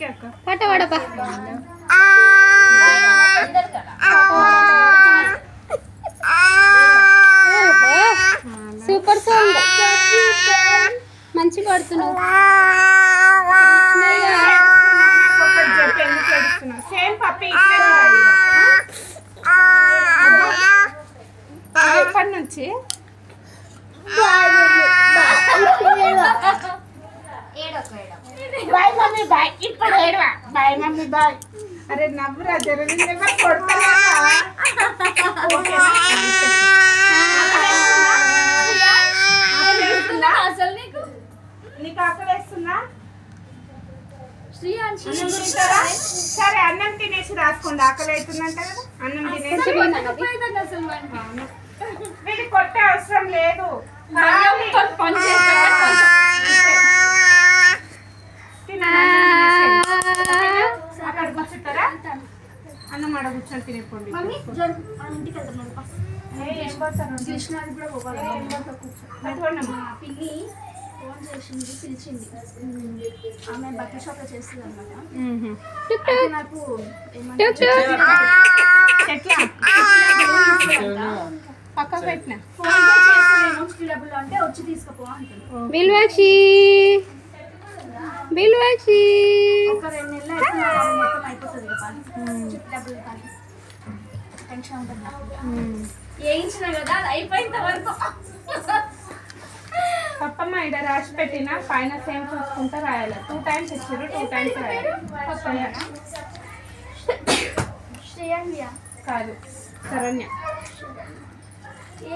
Okay అక్క. పాట పాడపా. Super song, మంచి పాడుతున్నావు. సేమ్ పప్పి ఎప్పటి నుంచి బాయ్ మమ్మీ బాయ్. ఇప్పుడు ఏడవా బాయ్ మమ్మీ బాయ్. అరే నవ్వురా జర కొడతా. నీకు ఆకలేస్తుందా? సరే అన్నం తినేసి రాసుకోండి. ఆకలి అవుతుందంట కదా, అన్నం తినేసి. వీళ్ళు కొట్టే అవసరం లేదు. అక్కడ కూర్చుంటారా? అన్నం ఆడ కూర్చొని తినేపోండి. పిల్లి ఫోన్ చేసింది, పిలిచింది. ఆమె బట్టల షాప్లో చేస్తుంది అనమాట. నాకు పక్కకు పెట్టిన ఫోన్ చేసి డబ్బులు అంటే వచ్చి తీసుకుపో అంటుంది. బిల్వాక్షి బిల్వాక్షి ఒక 2 నెలలు అయితే మొత్తం అయిపోతుంది కదా చిట్టి డబ్బులు. కానీ టెన్షన్ ఉంటుంది నాకు. వేయించిన కదా అది అయిపోయిన వరకు. పప్పమ్మ ఇక్కడ రాసి పెట్టిన పైన సేమ్ చూసుకుంటా రాయాలి. 2 times ఇచ్చారు, 2 times రాయాలి. శ్రేయండియా కాదు శరణ్య.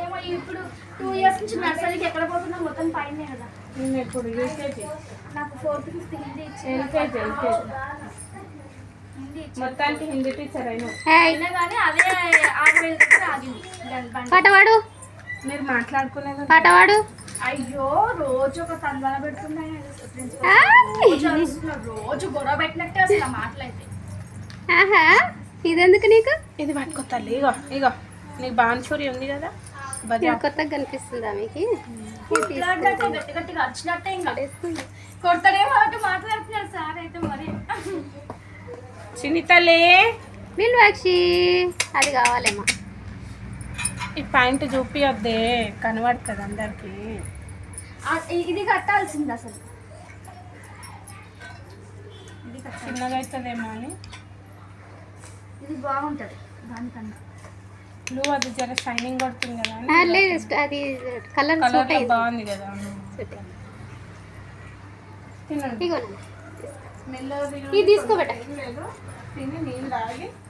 ఏమో ఇప్పుడు 2 years నుంచి నర్సరీకి ఎక్కడ పోతున్నా మొత్తం పైనే కదా. నేను ఎప్పుడు యూకేజీ, నాకు 4th 5th హిందీ ఎల్కేజీ మొత్తానికి హిందీ టీచర్ అయినా. అయినా కానీ అదే 6,000 దగ్గర ఆగింది. పాట పాడు. మీరు మాట్లాడుకునేది పాట పాడు. అయ్యో రోజు ఒక తందన పెడుతున్నాయి. రోజు గొడవ పెట్టినట్టే అసలు మాటలైతే. ఆహా, ఇదెందుకు నీకు? ఇది పట్టుకో తల్లి. ఇగో ఇగో నీకు బాన్సూరి ఉంది కదా, ఇది కొత్తగా కనిపిస్తుందా మీకు? గట్టి గట్టిగా వచ్చినట్టే ఇంకా కొడతాడేమో అంటే మాట్లాడుతున్నారు సార్ అయితే. మరి చిన్ని తల్లి బిల్వాక్షి అది కావాలేమా? ఈ ప్యాంట్ చూపియొద్దే, కనబడుతుంది అందరికి. ఇది కట్టాల్సింది అసలు. చిన్నగా అవుతుందేమో అని. ఇది బాగుంటుంది దానికన్నా. బ్లూ అది జర షైనింగ్ కొడుతుంది కదా అని. లేదు, అది కలర్ కలర్ బాగుంది కదా. తినండి. ఇగోనండి, మెల్లగా ఇది తీసుకోబెట్ట. లేదు, తిని నీళ్ళు తాగి